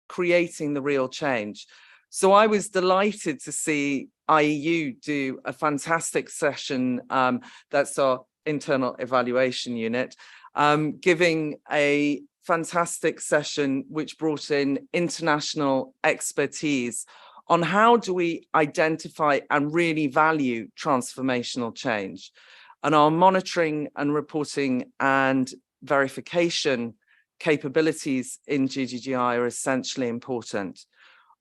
creating the real change. So I was delighted to see IEU do a fantastic session, that's our internal evaluation unit, giving a fantastic session which brought in international expertise on how do we identify and really value transformational change. And our monitoring and reporting and verification capabilities in GGGI are essentially important.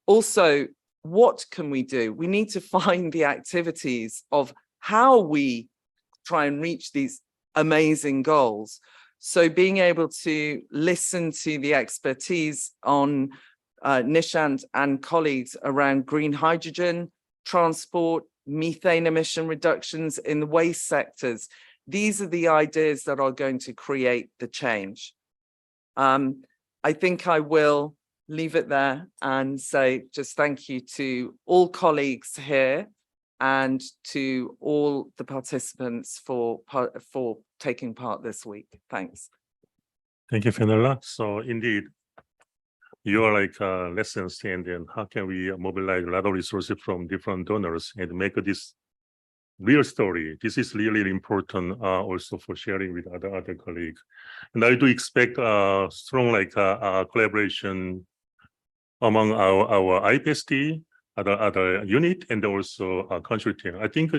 Also, what can we do? We need to find the activities of how we try and reach these amazing goals. So being able to listen to the expertise on Nishant and colleagues around green hydrogen, transport, methane emission reductions in the waste sectors. These are the ideas that are going to create the change. I think I will leave it there and say just thank you to all colleagues here and to all the participants for taking part this week. Thanks. Thank you, Fenella. So indeed, you are like lessons, and then how can we mobilize a lot of resources from different donors and make this real story? This is really important also for sharing with other colleagues. And I do expect strong collaboration among our IPST, other unit, and also country team. I think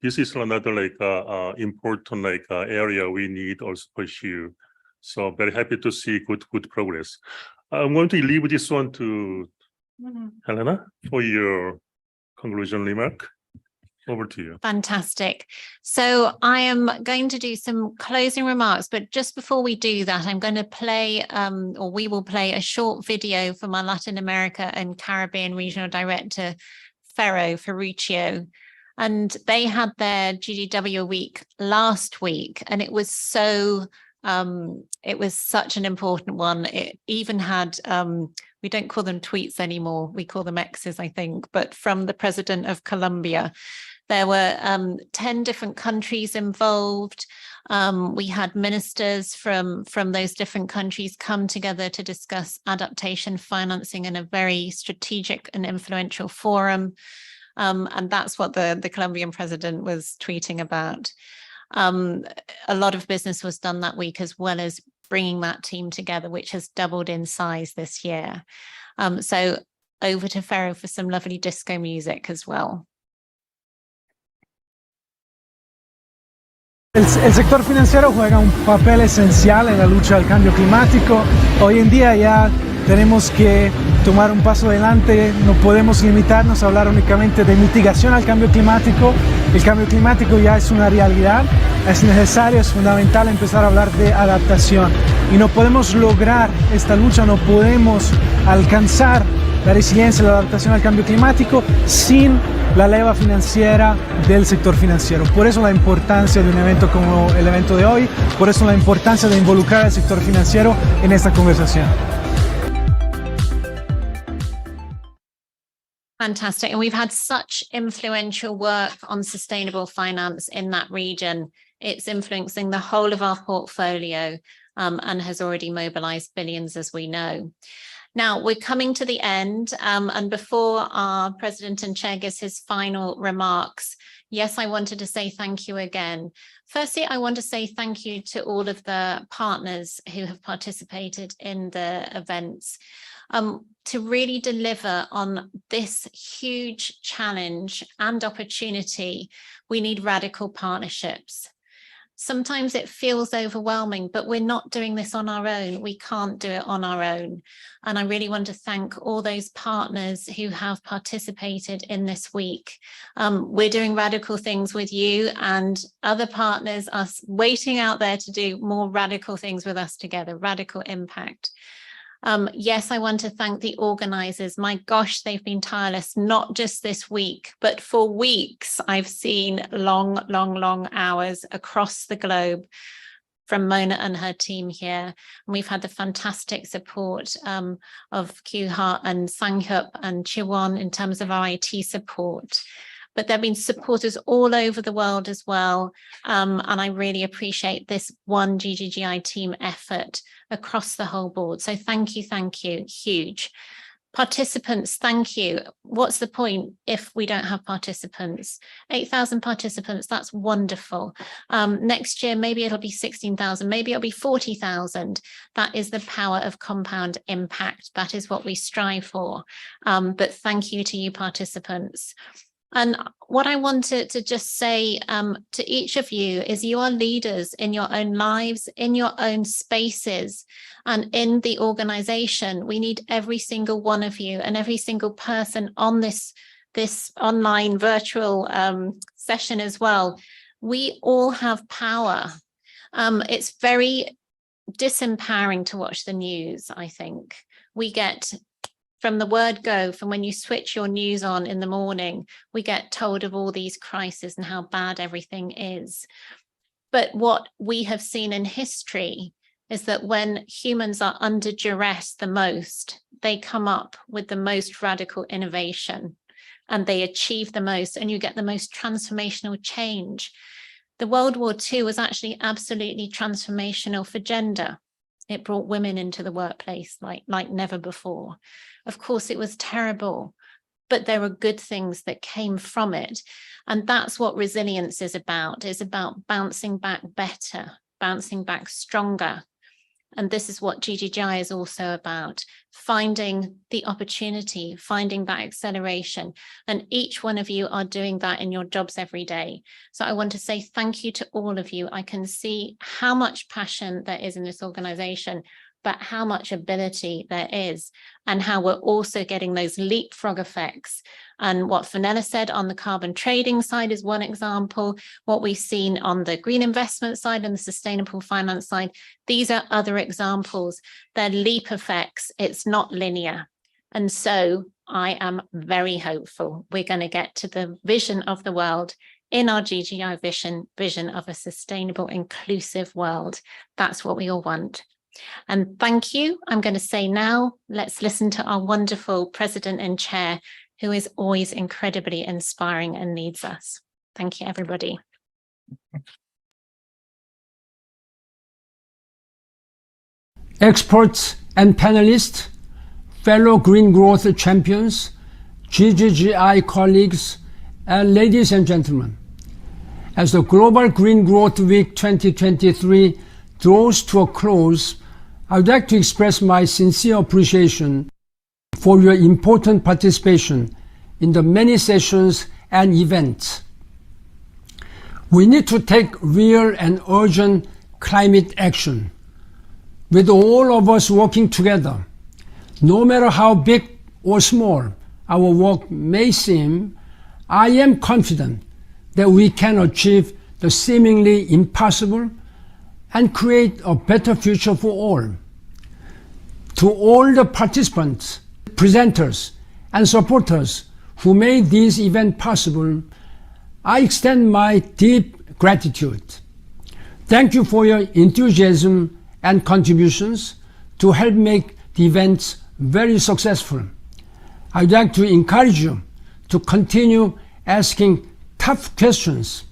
this is another important area we need also pursue. So very happy to see good progress. I'm going to leave this one to Helena for your conclusion remark. Over to you. Fantastic. So I am going to do some closing remarks, but just before we do that, I'm going to play, or we will play a short video from our Latin America and Caribbean Regional Director, Ferruccio, and they had their GGW week last week, and it was such an important one. It even had, we don't call them tweets anymore, we call them X's, I think, but from the president of Colombia. There were 10 different countries involved. We had ministers from those different countries come together to discuss adaptation financing in a very strategic and influential forum. And that's what the Colombian president was tweeting about. A lot of business was done that week, as well as bringing that team together, which has doubled in size this year. So over to Ferro for some lovely disco music as well. El sector financiero juega un papel esencial en la lucha al cambio climático. Hoy en día ya tenemos que tomar un paso adelante, no podemos limitarnos a hablar únicamente de mitigación al cambio climático. El cambio climático ya es una realidad, es necesario, es fundamental empezar a hablar de adaptación. Y no podemos lograr esta lucha, no podemos alcanzar la resiliencia y la adaptación al cambio climático sin la leva financiera del sector financiero. Por eso la importancia de un evento como el evento de hoy, por eso la importancia de involucrar al sector financiero en esta conversación. Fantastic. And we've had such influential work on sustainable finance in that region. It's influencing the whole of our portfolio and has already mobilized billions, as we know. Now we're coming to the end, and before our president and chair gives his final remarks, yes, I wanted to say thank you again. Firstly, I want to say thank you to all of the partners who have participated in the events. To really deliver on this huge challenge and opportunity, we need radical partnerships. Sometimes it feels overwhelming, but we're not doing this on our own. We can't do it on our own. And I really want to thank all those partners who have participated in this week. We're doing radical things with you, and other partners are waiting out there to do more radical things with us together, radical impact. Yes, I want to thank the organizers. My gosh, they've been tireless, not just this week, but for weeks. I've seen long hours across the globe from Mona and her team here. And we've had the fantastic support of Kyuha and Sanghyup and Chiwon in terms of our IT support. But there have been supporters all over the world as well. And I really appreciate this one GGGI team effort across the whole board. So thank you, huge. Participants, thank you. What's the point if we don't have participants? 8,000 participants, that's wonderful. Next year, maybe it'll be 16,000, maybe it'll be 40,000. That is the power of compound impact. That is what we strive for. But thank you to you participants. And what I wanted to just say to each of you is you are leaders in your own lives, in your own spaces, and in the organization. We need every single one of you and every single person on this online virtual session as well. We all have power. It's very disempowering to watch the news, I think. We get from the word go, from when you switch your news on in the morning, we get told of all these crises and how bad everything is. But what we have seen in history is that when humans are under duress the most, they come up with the most radical innovation and they achieve the most, and you get the most transformational change. The World War II was actually absolutely transformational for gender. It brought women into the workplace like never before. Of course, it was terrible, but there were good things that came from it. And that's what resilience is about. It's about bouncing back better, bouncing back stronger. And this is what GGGI is also about, finding the opportunity, finding that acceleration. And each one of you are doing that in your jobs every day. So I want to say thank you to all of you. I can see how much passion there is in this organization, but how much ability there is, and how we're also getting those leapfrog effects. And what Fenella said on the carbon trading side is one example. What we've seen on the green investment side and the sustainable finance side, these are other examples. They're leap effects. It's not linear. And so I am very hopeful we're going to get to the vision of the world in our GGI vision of a sustainable, inclusive world. That's what we all want. And thank you. I'm going to say now, let's listen to our wonderful president and chair, who is always incredibly inspiring and leads us. Thank you, everybody. Experts and panelists, fellow green growth champions, GGGI colleagues, and ladies and gentlemen, as the Global Green Growth Week 2023 draws to a close, I would like to express my sincere appreciation for your important participation in the many sessions and events. We need to take real and urgent climate action, with all of us working together. No matter how big or small our work may seem, I am confident that we can achieve the seemingly impossible and create a better future for all. To all the participants, presenters, and supporters who made this event possible, I extend my deep gratitude. Thank you for your enthusiasm and contributions to help make the events very successful. I'd like to encourage you to continue asking tough questions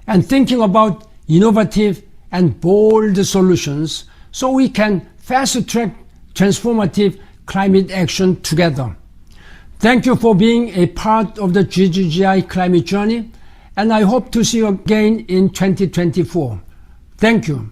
and thinking about innovative and bold solutions so we can fast-track transformative climate action together. Thank you for being a part of the GGGI climate journey, and I hope to see you again in 2024. Thank you.